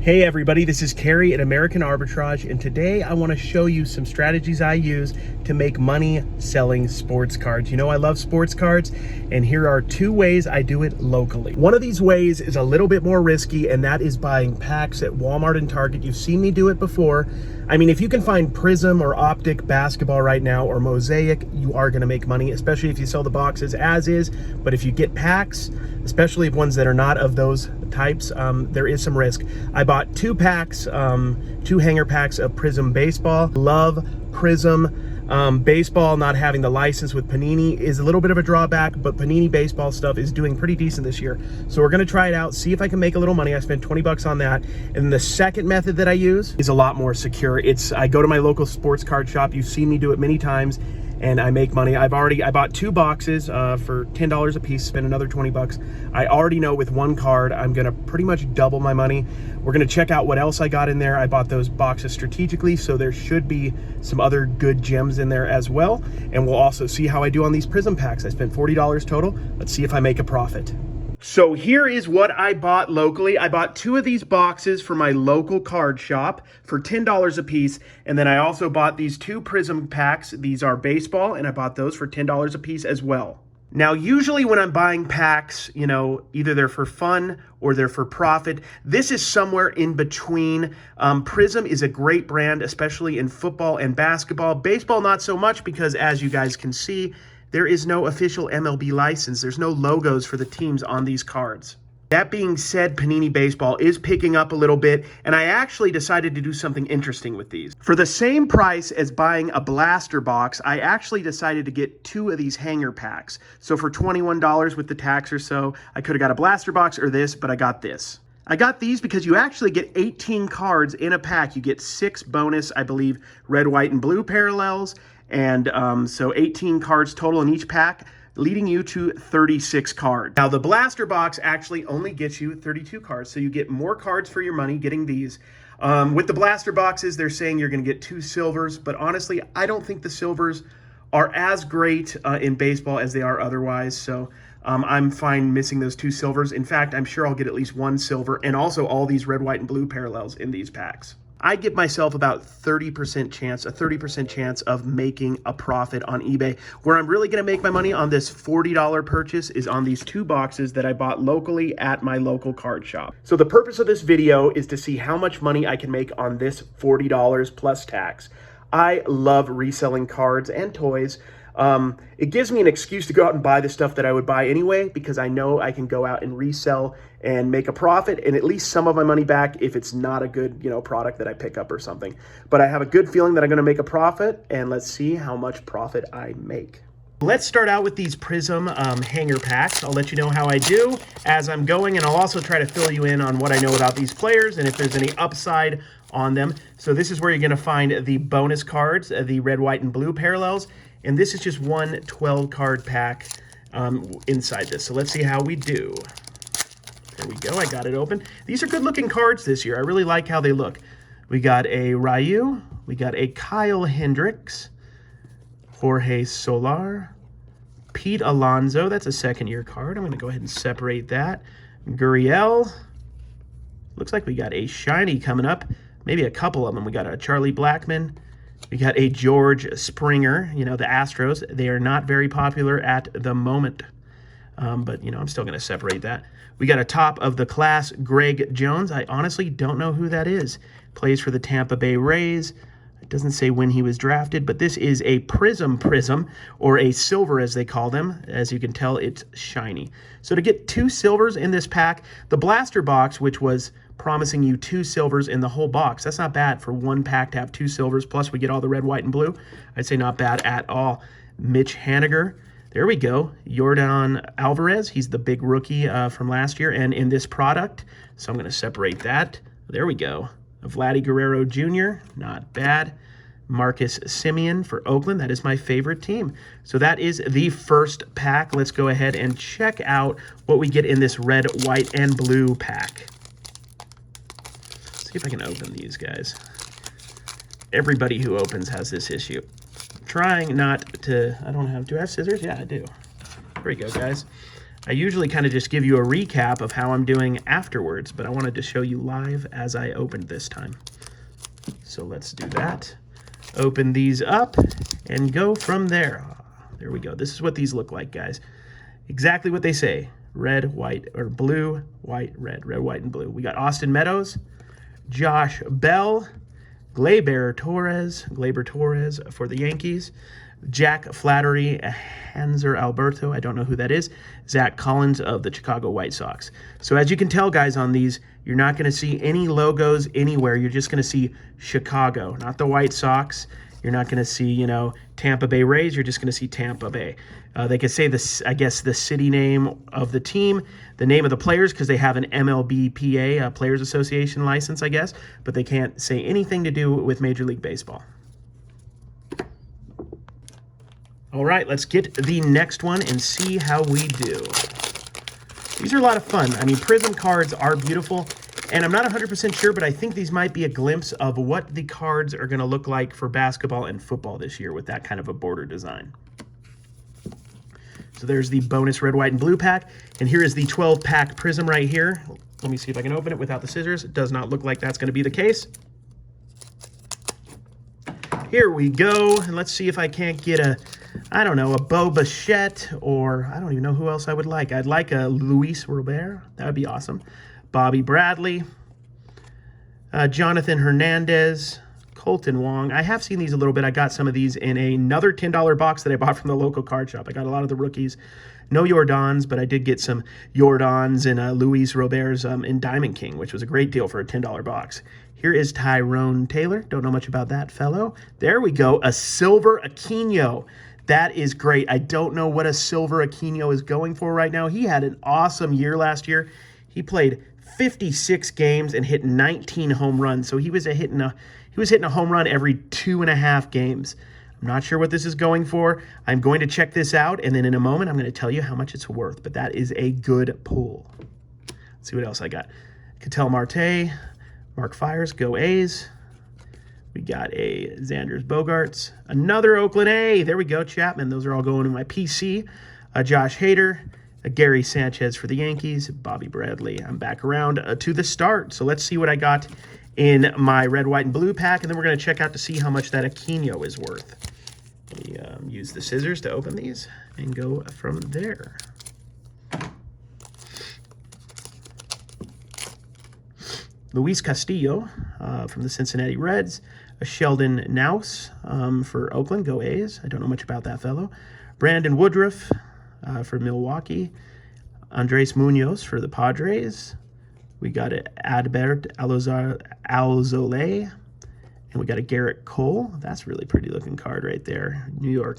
Hey everybody, this is Carrie at American Arbitrage, and today I want to show you some strategies I use to make money selling sports cards. You know I love sports cards, and here are two ways I do it locally. One of these ways is a little bit more risky, and that is buying packs at Walmart and Target. You've seen me do it before. I mean, if you can find Prizm or Optic basketball right now, or Mosaic, you are going to make money, especially if you sell the boxes as is. But if you get packs, especially ones that are not of those types, there is some risk. I bought two packs, two hanger packs of Prizm baseball. Love Prizm. Baseball not having the license with Panini is a little bit of a drawback, but Panini baseball stuff is doing pretty decent this year. So we're gonna try it out, see if I can make a little money. I spent 20 bucks on that. And the second method that I use is a lot more secure. I go to my local sports card shop. You've seen me do it many times, and I make money. I bought two boxes for $10 a piece, spent another 20 bucks. I already know with one card, I'm gonna pretty much double my money. We're gonna check out what else I got in there. I bought those boxes strategically, so there should be some other good gems in there as well. And we'll also see how I do on these Prizm packs. I spent $40 total. Let's see if I make a profit. So here is what I bought locally. I bought two of these boxes for my local card shop for $10 a piece. And then I also bought these two Prizm packs. These are baseball, and I bought those for $10 a piece as well. Now, usually when I'm buying packs, you know, either they're for fun or they're for profit. This is somewhere in between. Prizm is a great brand, especially in football and basketball. Baseball, not so much, because as you guys can see, there is no official MLB license. There's no logos for the teams on these cards. That being said, Panini Baseball is picking up a little bit, and I actually decided to do something interesting with these. For the same price as buying a blaster box, I actually decided to get two of these hanger packs. So for $21 with the tax or so, I could have got a blaster box or this, but I got this. I got these because you actually get 18 cards in a pack. You get 6 bonus, I believe, red, white, and blue parallels, and so 18 cards total in each pack, leading you to 36 cards. Now, the blaster box actually only gets you 32 cards, so you get more cards for your money getting these. With the blaster boxes, they're saying you're gonna get 2 silvers, but honestly, I don't think the silvers are as great in baseball as they are otherwise, so I'm fine missing those 2 silvers. In fact, I'm sure I'll get at least 1 silver, and also all these red, white, and blue parallels in these packs. I give myself about 30% chance, a 30% chance of making a profit on eBay. Where I'm really going to make my money on this $40 purchase is on these 2 boxes that I bought locally at my local card shop. So the purpose of this video is to see how much money I can make on this $40 plus tax. I love reselling cards and toys. It gives me an excuse to go out and buy the stuff that I would buy anyway, because I know I can go out and resell and make a profit and at least some of my money back if it's not a good, you know, product that I pick up or something. But I have a good feeling that I'm going to make a profit, and let's see how much profit I make. Let's start out with these Prizm hanger packs. I'll let you know how I do as I'm going, and I'll also try to fill you in on what I know about these players and if there's any upside on them. So this is where you're going to find the bonus cards, the red, white, and blue parallels. And this is just one 12-card pack inside this. So let's see how we do. There we go. I got it open. These are good-looking cards this year. I really like how they look. We got a Ryu. We got a Kyle Hendricks. Jorge Soler. Pete Alonso. That's a second-year card. I'm going to go ahead and separate that. Gurriel. Looks like we got a shiny coming up. Maybe a couple of them. We got a Charlie Blackmon. We got a George Springer. You know, the Astros, they are not very popular at the moment. But, you know, I'm still going to separate that. We got a top of the class Greg Jones. I honestly don't know who that is. Plays for the Tampa Bay Rays. It doesn't say when he was drafted, but this is a Prizm, or a silver as they call them. As you can tell, it's shiny. So to get 2 silvers in this pack, the blaster box, which was promising you 2 silvers in the whole box, that's not bad for one pack to have 2 silvers, plus we get all the red, white, and blue. I'd say not bad at all. Mitch Haniger. There we go. Yordan Alvarez. He's the big rookie from last year and in this product. So I'm going to separate that. There we go. Vladdy Guerrero Jr. Not bad. Marcus Semien for Oakland. That is my favorite team. So that is the first pack. Let's go ahead and check out what we get in this red, white, and blue pack. Let's see if I can open these guys. Everybody who opens has this issue. Trying not to, I don't have, do I have scissors? Yeah, I do. There we go, guys. I usually kind of just give you a recap of how I'm doing afterwards, but I wanted to show you live as I opened this time. So let's do that. Open these up and go from there. There we go. This is what these look like, guys. Exactly what they say. Red, white, or blue, white, red, white, and blue. We got Austin Meadows, Josh Bell, Gleyber Torres for the Yankees, Jack Flaherty, Hanser Alberto, I don't know who that is, Zach Collins of the Chicago White Sox. So as you can tell, guys, on these, you're not going to see any logos anywhere. You're just going to see Chicago, not the White Sox. You're not going to see, you know, Tampa Bay Rays. You're just going to see Tampa Bay. They could say this, I guess, the city name of the team, the name of the players, because they have an MLBPA, Players Association license, I guess, but they can't say anything to do with Major League Baseball. All right, let's get the next one and see how we do. These are a lot of fun. I mean, Prizm cards are beautiful, and I'm not 100% sure, but I think these might be a glimpse of what the cards are going to look like for basketball and football this year with that kind of a border design. So there's the bonus red, white, and blue pack, and here is the 12-pack Prizm right here. Let me see if I can open it without the scissors. It does not look like that's going to be the case. Here we go, and let's see if I can't get a, I don't know, a Bo Bichette, or I don't even know who else I would like. I'd like a Luis Robert. That would be awesome. Bobby Bradley, Jonathan Hernandez, Colton Wong. I have seen these a little bit. I got some of these in another $10 box that I bought from the local card shop. I got a lot of the rookies. No Jordans, but I did get some Jordans and Luis Roberts in Diamond King, which was a great deal for a $10 box. Here is Tyrone Taylor. Don't know much about that fellow. There we go. A silver Aquino. That is great. I don't know what a silver Aquino is going for right now. He had an awesome year last year. He played 56 games and hit 19 home runs. So he was hitting a home run every 2.5 games. I'm not sure what this is going for. I'm going to check this out, and then in a moment, I'm going to tell you how much it's worth. But that is a good pull. Let's see what else I got. Ketel Marte, Mark Fires, go A's. We got a Xander's Bogarts, another Oakland A. There we go, Chapman. Those are all going in my PC. Josh Hader, Gary Sanchez for the Yankees, Bobby Bradley. I'm back around to the start. So let's see what I got in my red, white, and blue pack, and then we're going to check out to see how much that Aquino is worth. We use the scissors to open these and go from there. Luis Castillo from the Cincinnati Reds. A Sheldon Nouse for Oakland, go A's. I don't know much about that fellow. Brandon Woodruff for Milwaukee. Andres Munoz for the Padres. We got an Adbert Alzolay. And we got a Garrett Cole. That's a really pretty looking card right there. New York.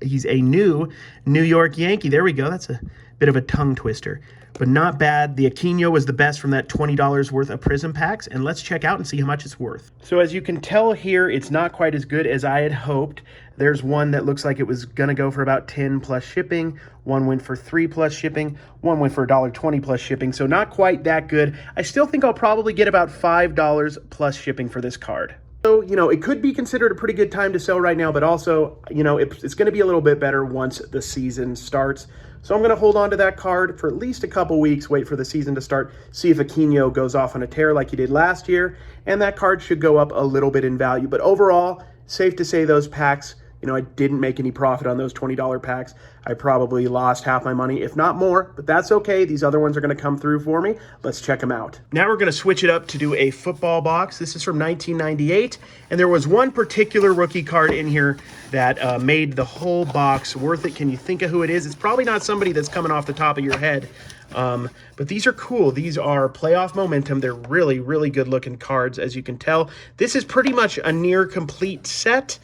He's a new New York Yankee. There we go. That's a bit of a tongue twister, but not bad. The Aquino was the best from that $20 worth of Prizm packs, and let's check out and see how much it's worth. So as you can tell here, it's not quite as good as I had hoped. There's one that looks like it was going to go for about 10 plus shipping. One went for 3 plus shipping. One went for $1.20 plus shipping. So not quite that good. I still think I'll probably get about $5 plus shipping for this card. So, you know, it could be considered a pretty good time to sell right now, but also, you know, it's going to be a little bit better once the season starts. So I'm going to hold on to that card for at least a couple weeks, wait for the season to start, see if Aquino goes off on a tear like he did last year, and that card should go up a little bit in value. But overall, safe to say those packs, you know, I didn't make any profit on those $20 packs. I probably lost half my money, if not more, but that's okay. These other ones are going to come through for me. Let's check them out. Now we're going to switch it up to do a football box. This is from 1998, and there was one particular rookie card in here that made the whole box worth it. Can you think of who it is? It's probably not somebody that's coming off the top of your head, but these are cool. These are playoff momentum. They're really, really good looking cards, as you can tell. This is pretty much a near complete set.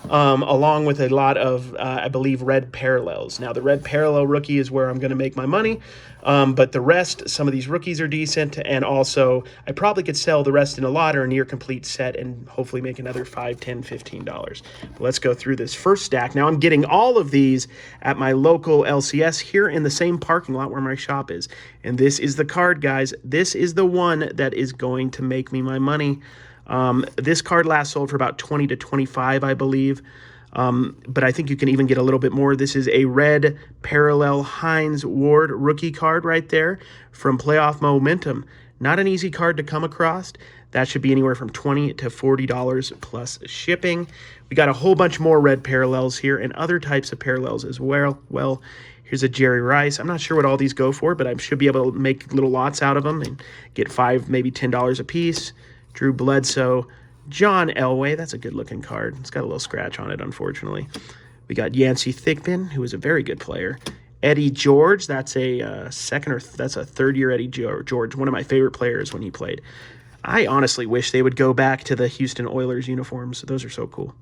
Along with a lot of, I believe, red parallels. Now, the red parallel rookie is where I'm going to make my money, but the rest, some of these rookies are decent, and also I probably could sell the rest in a lot or a near complete set and hopefully make another $5, $10, $15. But let's go through this first stack. Now, I'm getting all of these at my local LCS here in the same parking lot where my shop is, and this is the card, guys. This is the one that is going to make me my money. This card last sold for about 20 to 25, I believe. but I think you can even get a little bit more. This is a red parallel Hines Ward rookie card right there from Playoff Momentum. Not an easy card to come across. That should be anywhere from $20 to $40 plus shipping. We got a whole bunch more red parallels here and other types of parallels as well. Well, here's a Jerry Rice. I'm not sure what all these go for, but I should be able to make little lots out of them and get $5, maybe $10 a piece. Drew Bledsoe. John Elway, that's a good-looking card. It's got a little scratch on it, unfortunately. We got Yancey Thigpen, who is a very good player. Eddie George, that's a third-year Eddie George, one of my favorite players when he played. I honestly wish they would go back to the Houston Oilers uniforms. Those are so cool.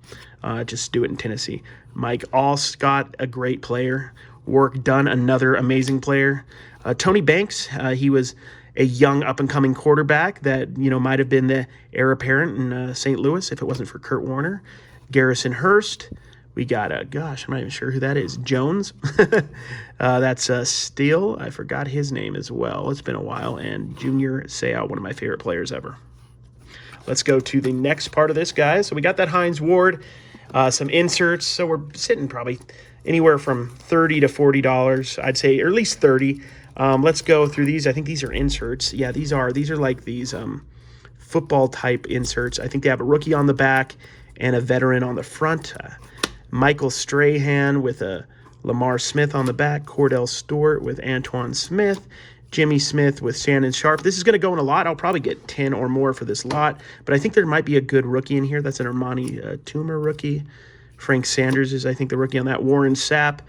Just do it in Tennessee. Mike Alstott, a great player. Work Dunn, another amazing player. Tony Banks, he was a young up-and-coming quarterback that, might have been the heir apparent in St. Louis if it wasn't for Kurt Warner. Garrison Hurst. We got, I'm not even sure who that is. Jones. That's Steele. I forgot his name as well. It's been a while. And Junior Seau, one of my favorite players ever. Let's go to the next part of this, guys. So we got that Hines Ward, some inserts. So we're sitting probably anywhere from $30 to $40. I'd say, or at least $30. Let's go through these. I think these are inserts. Yeah, these are like these football type inserts. I think they have a rookie on the back and a veteran on the front. Michael Strahan with a Lamar Smith on the back. Cordell Stewart with Antoine Smith. Jimmy Smith with Shannon Sharp. This is going to go in a lot. I'll probably get 10 or more for this lot, but I think there might be a good rookie in here. That's an Armani Toomer rookie. Frank Sanders is, I think, the rookie on that. Warren Sapp.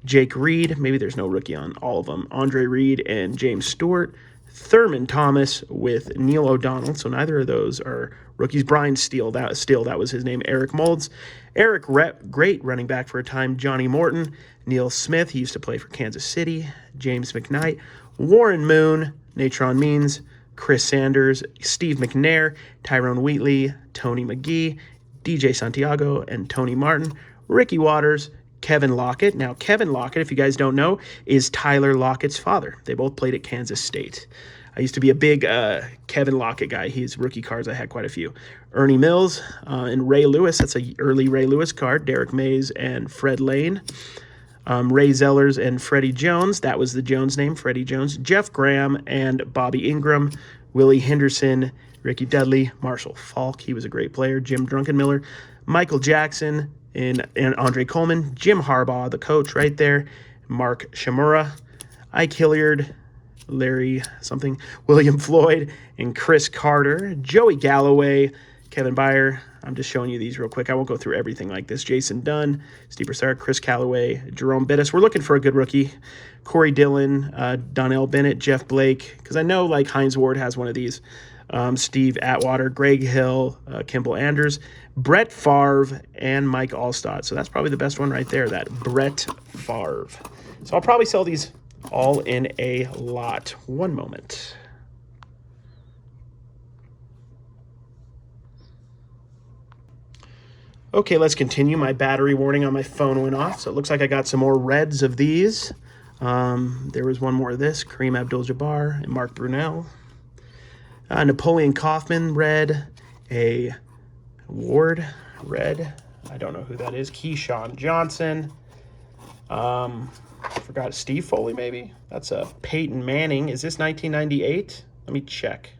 Jake Reed, maybe there's no rookie on all of them. Andre Reed and James Stewart. Thurman Thomas with Neil O'Donnell. So neither of those are rookies. Brian Steele, that was his name. Eric Moulds. Eric Rep, great running back for a time. Johnny Morton. Neil Smith, he used to play for Kansas City. James McKnight. Warren Moon. Natron Means. Chris Sanders. Steve McNair. Tyrone Wheatley. Tony McGee. DJ Santiago and Tony Martin. Ricky Waters. Kevin Lockett. Now, Kevin Lockett, if you guys don't know, is Tyler Lockett's father. They both played at Kansas State. I used to be a big Kevin Lockett guy. His rookie cards, I had quite a few. Ernie Mills and Ray Lewis. That's an early Ray Lewis card. Derek Mays and Fred Lane. Ray Zellers and Freddie Jones. That was the Jones name, Freddie Jones. Jeff Graham and Bobby Ingram. Willie Henderson, Ricky Dudley, Marshall Falk. He was a great player. Jim Drunkenmiller. Michael Jackson. And Andre Coleman, Jim Harbaugh, the coach right there, Mark Shimura, Ike Hilliard, Larry something, William Floyd, and Chris Carter, Joey Galloway, Kevin Byer. I'm just showing you these real quick. I won't go through everything like this. Jason Dunn, Steve Broussard, Chris Calloway, Jerome Bettis. We're looking for a good rookie. Corey Dillon, Donnell Bennett, Jeff Blake, because I know like Hines Ward has one of these. Steve Atwater, Greg Hill, Kimball Anders, Brett Favre, and Mike Alstott. So that's probably the best one right there, that Brett Favre. So I'll probably sell these all in a lot. One moment. Okay, let's continue. My battery warning on my phone went off, so it looks like I got some more reds of these. There was one more of this, Kareem Abdul-Jabbar and Mark Brunell. Napoleon Kaufman, red. A Ward, red. I don't know who that is. Keyshawn Johnson. Forgot Steve Foley, maybe. That's a Peyton Manning. Is this 1998? Let me check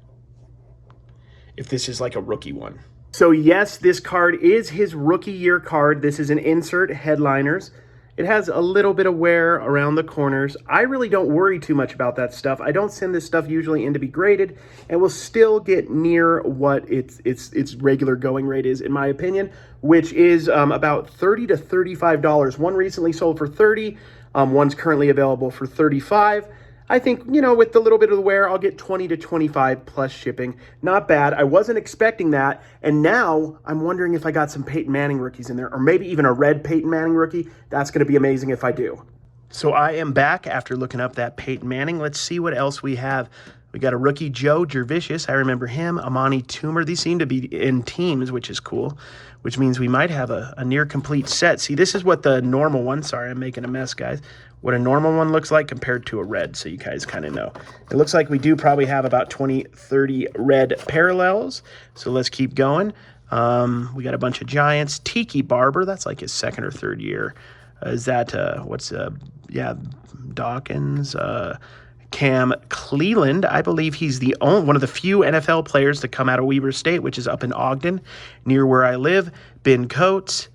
if this is like a rookie one. So yes, this card is his rookie year card. This is an insert headliners. It has a little bit of wear around the corners. I really don't worry too much about that stuff. I don't send this stuff usually in to be graded, and will still get near what its regular going rate is, in my opinion, which is about $30 to $35. One recently sold for $30. One's currently available for $35. I think, with the little bit of the wear, I'll get $20 to $25 plus shipping. Not bad. I wasn't expecting that. And now I'm wondering if I got some Peyton Manning rookies in there, or maybe even a red Peyton Manning rookie. That's going to be amazing if I do. So I am back after looking up that Peyton Manning. Let's see what else we have. We got a rookie, Joe Jervicius. I remember him. Amani Toomer. These seem to be in teams, which is cool, which means we might have a near complete set. See, this is what the normal one, sorry, I'm making a mess, guys, what a normal one looks like compared to a red, so you guys kind of know. It looks like we do probably have about 20, 30 red parallels, so let's keep going. We got a bunch of Giants. Tiki Barber, that's like his second or third year. Is that, yeah, Dawkins. Cam Cleland, I believe he's the only one of the few NFL players to come out of Weber State, which is up in Ogden, near where I live. Ben Coates,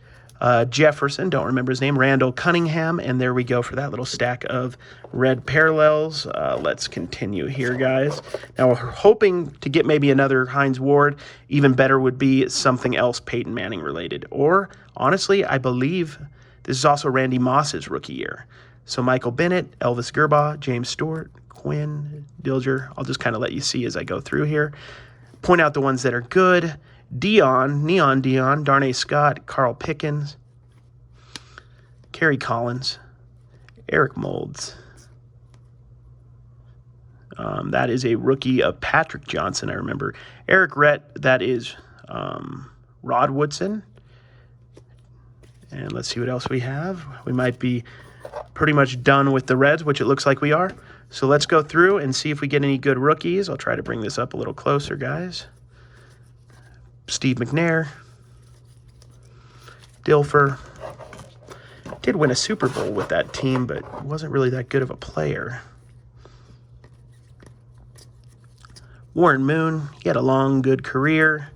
Jefferson, don't remember his name, Randall Cunningham, and there we go for that little stack of red parallels. Let's continue here, guys. Now, we're hoping to get maybe another Hines Ward. Even better would be something else Peyton Manning related. Or, honestly, I believe this is also Randy Moss's rookie year. So Michael Bennett, Elvis Gerbaugh, James Stewart, Quinn, Dilger. I'll just kind of let you see as I go through here. Point out the ones that are good. Neon Dion, Darnay Scott, Carl Pickens, Kerry Collins, Eric Moulds. That is a rookie of Patrick Johnson, I remember. Eric Rhett, that is Rod Woodson. And let's see what else we have. We might be pretty much done with the Reds, which it looks like we are. So let's go through and see if we get any good rookies. I'll try to bring this up a little closer, guys. Steve McNair. Dilfer. Did win a Super Bowl with that team, but wasn't really that good of a player. Warren Moon. He had a long, good career.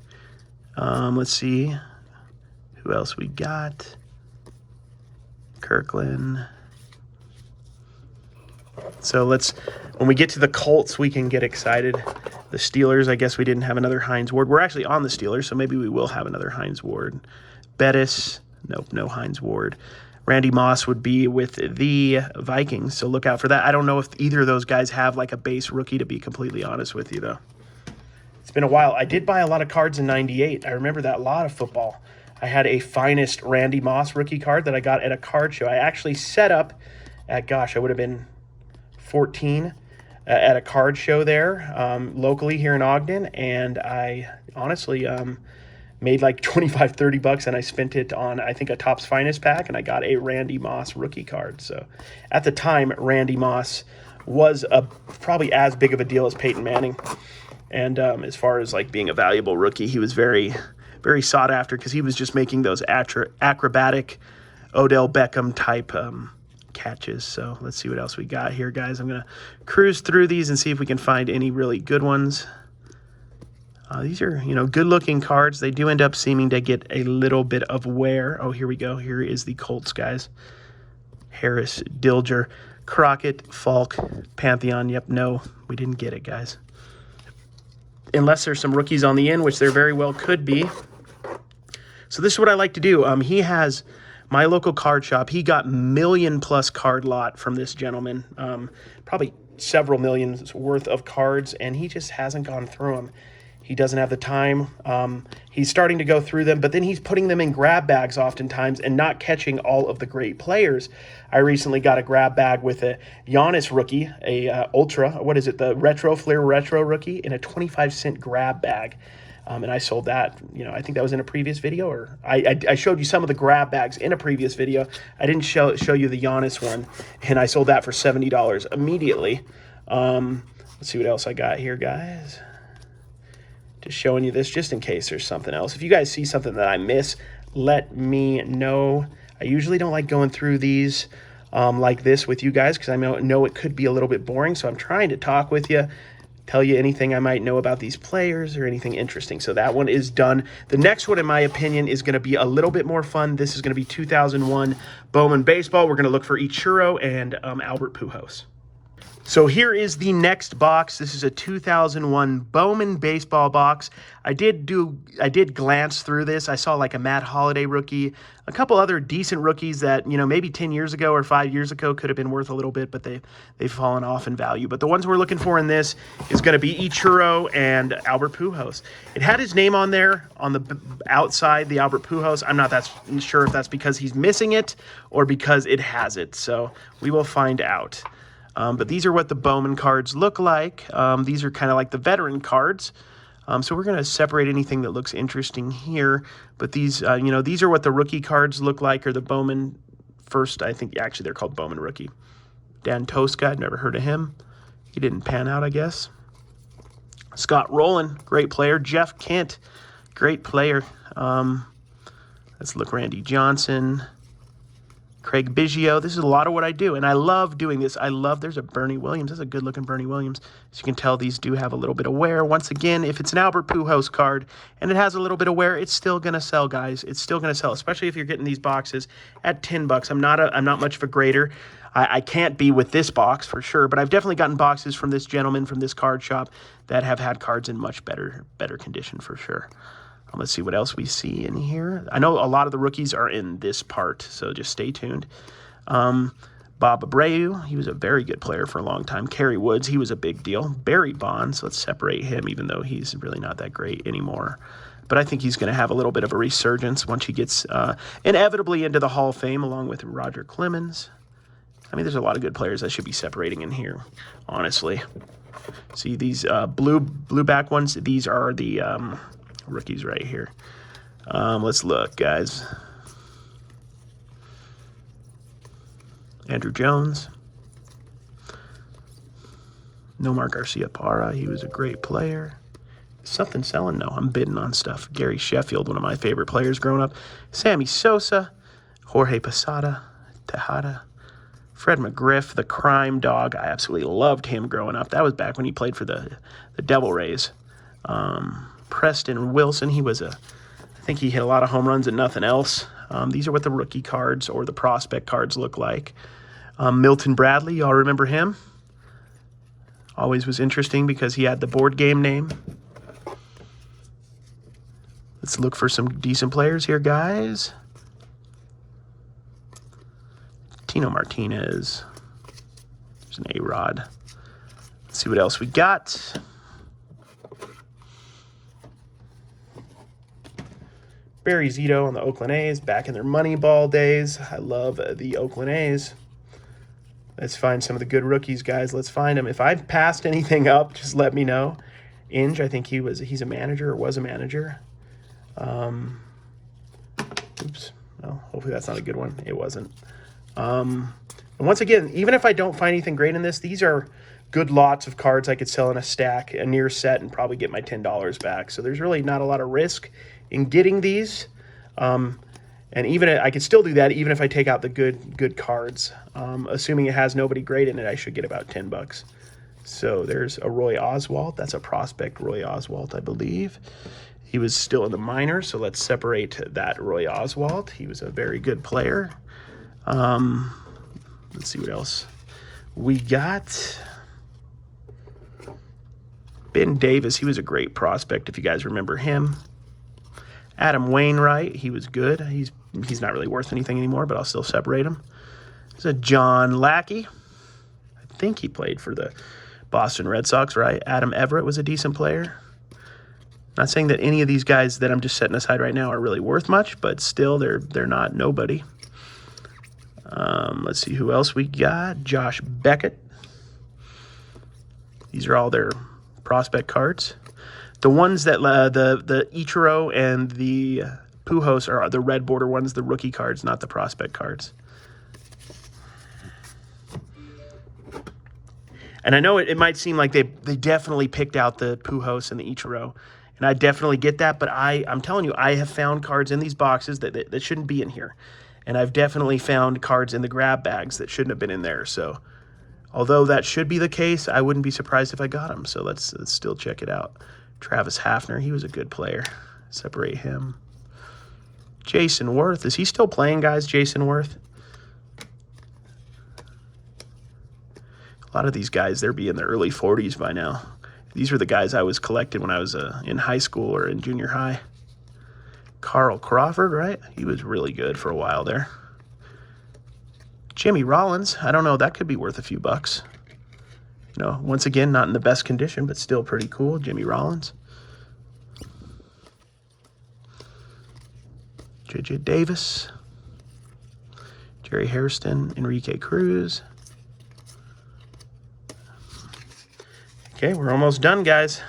Let's see who else we got. Kirkland. So when we get to the Colts, we can get excited. The Steelers, I guess we didn't have another Hines Ward. We're actually on the Steelers, so maybe we will have another Hines Ward. Bettis, nope, no Hines Ward. Randy Moss would be with the Vikings, so look out for that. I don't know if either of those guys have like a base rookie, to be completely honest with you, though. It's been a while. I did buy a lot of cards in '98. I remember that, a lot of football. I had a Finest Randy Moss rookie card that I got at a card show. I actually set up at, gosh, I would have been 14 at a card show there locally here in Ogden, and I honestly made like 25, 30 bucks, and I spent it on, I think, a Topps Finest pack, and I got a Randy Moss rookie card. So at the time, Randy Moss was probably as big of a deal as Peyton Manning. And as far as like being a valuable rookie, he was very, very sought after because he was just making those acrobatic Odell Beckham type catches. So let's see what else we got here, guys. I'm going to cruise through these and see if we can find any really good ones. These are, good-looking cards. They do end up seeming to get a little bit of wear. Oh, here we go. Here is the Colts, guys. Harris, Dilger, Crockett, Falk, Pantheon. Yep, no, we didn't get it, guys. Unless there's some rookies on the end, which there very well could be. So this is what I like to do. He has my local card shop. He got million-plus card lot from this gentleman. Probably several millions worth of cards, and he just hasn't gone through them. He doesn't have the time. He's starting to go through them, but then he's putting them in grab bags oftentimes and not catching all of the great players. I recently got a grab bag with a Giannis rookie, the Retro Flair Retro rookie in a 25-cent grab bag. And I sold that, I think that was in a previous video, or I showed you some of the grab bags in a previous video. I didn't show you the Giannis one, and I sold that for $70 immediately. Let's see what else I got here, guys. Just showing you this just in case there's something else. If you guys see something that I miss, let me know. I usually don't like going through these like this with you guys because I know it could be a little bit boring. So I'm trying to talk with you, tell you anything I might know about these players or anything interesting. So that one is done. The next one, in my opinion, is going to be a little bit more fun. This is going to be 2001 Bowman Baseball. We're going to look for Ichiro and Albert Pujols. So here is the next box. This is a 2001 Bowman Baseball Box. I did glance through this. I saw like a Matt Holliday rookie, a couple other decent rookies that, maybe 10 years ago or 5 years ago could have been worth a little bit, but they've fallen off in value. But the ones we're looking for in this is going to be Ichiro and Albert Pujols. It had his name on there on the outside, the Albert Pujols. I'm not that sure if that's because he's missing it or because it has it. So we will find out. But these are what the Bowman cards look like. These are kind of like the veteran cards. So we're going to separate anything that looks interesting here. But these, these are what the rookie cards look like, or the Bowman first. I think actually they're called Bowman Rookie. Dan Tosca, I'd never heard of him. He didn't pan out, I guess. Scott Rowland, great player. Jeff Kent, Great player. Let's look. Randy Johnson. Craig Biggio. This is a lot of what I do, and I love doing this. There's a Bernie Williams. That's a good-looking Bernie Williams. As you can tell, these do have a little bit of wear. Once again, if it's an Albert Pujols card and it has a little bit of wear, it's still going to sell, guys. It's still going to sell, especially if you're getting these boxes at $10. I'm not much of a grader. I can't be with this box for sure, but I've definitely gotten boxes from this gentleman from this card shop that have had cards in much better condition for sure. Let's see what else we see in here. I know a lot of the rookies are in this part, so just stay tuned. Bob Abreu, he was a very good player for a long time. Kerry Woods, he was a big deal. Barry Bonds, let's separate him, even though he's really not that great anymore. But I think he's going to have a little bit of a resurgence once he gets inevitably into the Hall of Fame, along with Roger Clemens. I mean, there's a lot of good players I should be separating in here, honestly. See, these blue back ones, these are the rookies right here. Let's look, guys. Andrew Jones. Nomar Garcia-Parra, he was a great player. Is something selling? No, I'm bidding on stuff. Gary Sheffield, one of my favorite players growing up. Sammy Sosa. Jorge Posada. Tejada. Fred McGriff, the crime dog. I absolutely loved him growing up. That was back when he played for the Devil Rays. Preston Wilson, I think he hit a lot of home runs and nothing else. These are what the rookie cards or the prospect cards look like. Milton Bradley, y'all remember him? Always was interesting because he had the board game name. Let's look for some decent players here, guys. Tino Martinez. There's an A-Rod. Let's see what else we got. Barry Zito on the Oakland A's, back in their Moneyball days. I love the Oakland A's. Let's find some of the good rookies, guys. Let's find them. If I've passed anything up, just let me know. Inge, I think he's a manager or was a manager. Oops. Well, hopefully that's not a good one. It wasn't. And once again, even if I don't find anything great in this, these are good lots of cards I could sell in a stack, a near set, and probably get my $10 back. So there's really not a lot of risk in getting these. And even I could still do that even if I take out the good cards. Assuming it has nobody great in it, I should get about $10. So there's a Roy Oswalt. That's a prospect Roy Oswalt, I believe. He was still in the minors, so let's separate that Roy Oswalt. He was a very good player. Let's see what else we got. Ben Davis, he was a great prospect if you guys remember him. Adam Wainwright, he was good. He's not really worth anything anymore, but I'll still separate him. There's a John Lackey. I think he played for the Boston Red Sox, right? Adam Everett was a decent player. Not saying that any of these guys that I'm just setting aside right now are really worth much, but still they're not nobody. Let's see who else we got. Josh Beckett. These are all their prospect cards. The ones that the Ichiro and the Pujols are the red border ones, the rookie cards, not the prospect cards. And I know it might seem like they definitely picked out the Pujols and the Ichiro, and I definitely get that, but I'm telling you, I have found cards in these boxes that shouldn't be in here. And I've definitely found cards in the grab bags that shouldn't have been in there. So although that should be the case, I wouldn't be surprised if I got them. So let's still check it out. Travis Hafner, he was a good player. Separate him. Jason Worth, is he still playing, guys? Jason Worth? A lot of these guys, they're be in their early 40s by now. These were the guys I was collecting when I was in high school or in junior high. Carl Crawford, right? He was really good for a while there. Jimmy Rollins, I don't know, that could be worth a few bucks. You know, once again, not in the best condition, but still pretty cool. Jimmy Rollins. J.J. Davis. Jerry Hairston. Enrique Cruz. Okay, we're almost done, guys.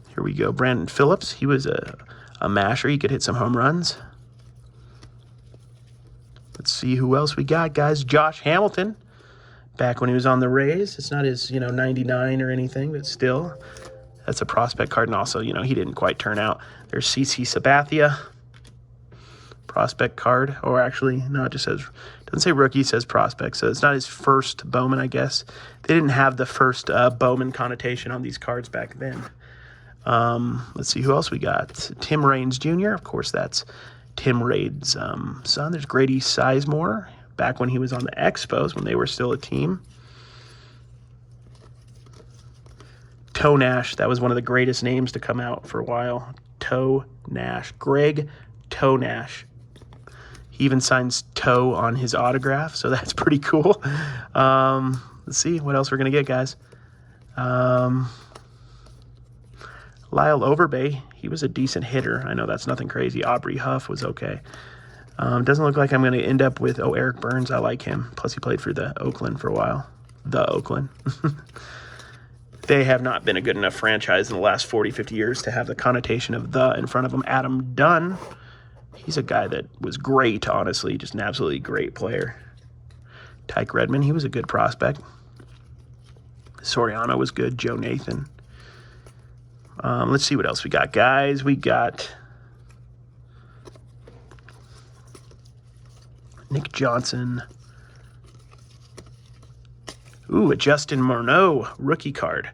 Here we go. Brandon Phillips. He was a masher. He could hit some home runs. Let's see who else we got, guys. Josh Hamilton. Back when he was on the Rays. It's not his, 99 or anything, but still, that's a prospect card. And also, he didn't quite turn out. There's CC Sabathia, prospect card. Or actually, no, it just says, doesn't say rookie, it says prospect. So it's not his first Bowman, I guess. They didn't have the first Bowman connotation on these cards back then. Let's see who else we got. Tim Raines Jr. Of course, that's Tim Raines' son. There's Grady Sizemore, back when he was on the Expos, when they were still a team. Toe Nash, that was one of the greatest names to come out for a while. Toe Nash. Greg Toe Nash. He even signs Toe on his autograph, so that's pretty cool. Let's see what else we're going to get, guys. Lyle Overbay, he was a decent hitter. I know that's nothing crazy. Aubrey Huff was okay. Doesn't look like I'm going to end up with, Eric Burns. I like him. Plus, he played for the Oakland for a while. The Oakland. They have not been a good enough franchise in the last 40, 50 years to have the connotation of the in front of them. Adam Dunn. He's a guy that was great, honestly. Just an absolutely great player. Tyke Redmond, he was a good prospect. Soriano was good. Joe Nathan. Let's see what else we got, guys. We got Nick Johnson. Ooh, a Justin Morneau rookie card.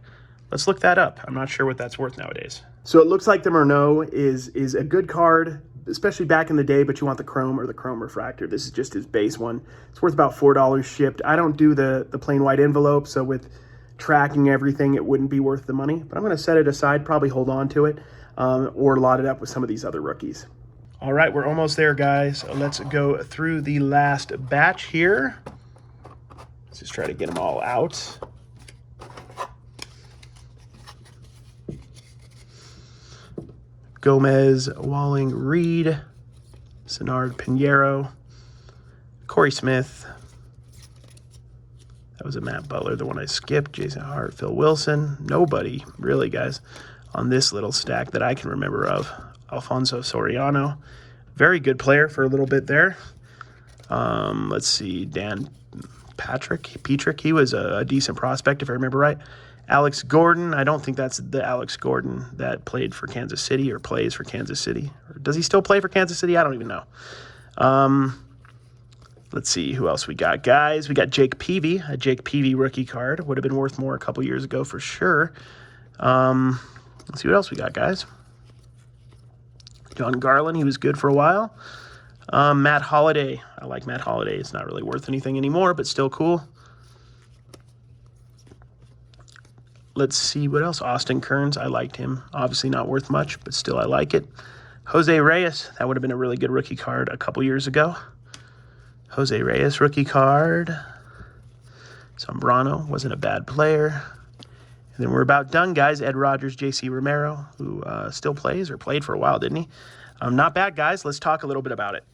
Let's look that up. I'm not sure what that's worth nowadays. So it looks like the Morneau is a good card, especially back in the day, but you want the chrome or the chrome refractor. This is just his base one. It's worth about $4 shipped. I don't do the plain white envelope, so with tracking everything, it wouldn't be worth the money. But I'm going to set it aside, probably hold on to it, or lot it up with some of these other rookies. All right, we're almost there, guys. Let's go through the last batch here. Let's just try to get them all out. Gomez, Walling, Reed, Senard, Pinheiro, Corey Smith. That was a Matt Butler, the one I skipped. Jason Hart, Phil Wilson. Nobody, really, guys, on this little stack that I can remember of. Alfonso Soriano, very good player for a little bit there. Let's see, Dan Petrick, he was a decent prospect, if I remember right. Alex Gordon, I don't think that's the Alex Gordon that played for Kansas City or plays for Kansas City. Or does he still play for Kansas City? I don't even know. Let's see who else we got, guys. We got Jake Peavy, a Jake Peavy rookie card. Would have been worth more a couple years ago for sure. Let's see what else we got, guys. John Garland, he was good for a while. Matt Holliday. I like Matt Holliday. It's not really worth anything anymore, but still cool. Let's see what else. Austin Kearns, I liked him. Obviously not worth much, but still I like it. Jose Reyes, that would have been a really good rookie card a couple years ago. Jose Reyes rookie card. Zambrano wasn't a bad player. And then we're about done, guys. Ed Rogers, J.C. Romero, who still plays or played for a while, didn't he? Not bad, guys. Let's talk a little bit about it.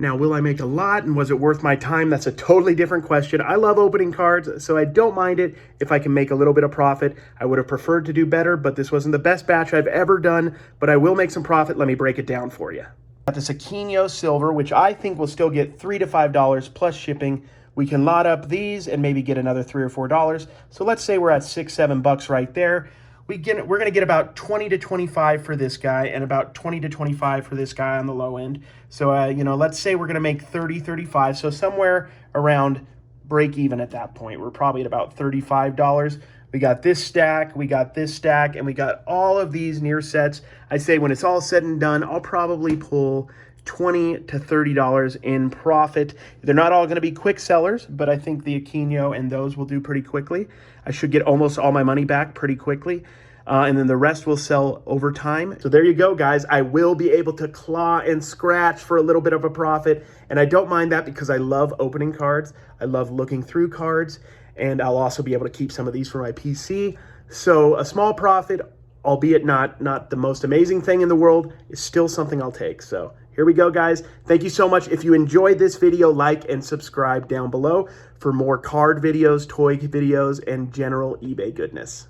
Now, will I make a lot, and was it worth my time? That's a totally different question. I love opening cards, so I don't mind it if I can make a little bit of profit. I would have preferred to do better, but this wasn't the best batch I've ever done, but I will make some profit. Let me break it down for you. Got this Aquino Silver, which I think will still get $3 to $5 plus shipping. We can lot up these and maybe get another $3 or $4. So let's say we're at $6, $7 right there. We're going to get about 20 to 25 for this guy and about 20 to 25 for this guy on the low end. So, let's say we're going to make 30, 35. So somewhere around break even at that point. We're probably at about $35. We got this stack, we got this stack, and we got all of these near sets. I'd say when it's all said and done, I'll probably pull $20 to $30 in profit. They're not all going to be quick sellers, but I think the Aquino and those will do pretty quickly. I should get almost all my money back pretty quickly. And then the rest will sell over time. So there you go, guys. I will be able to claw and scratch for a little bit of a profit. And I don't mind that because I love opening cards. I love looking through cards. And I'll also be able to keep some of these for my PC. So a small profit, albeit not the most amazing thing in the world, is still something I'll take. So here we go, guys. Thank you so much. If you enjoyed this video, like and subscribe down below for more card videos, toy videos, and general eBay goodness.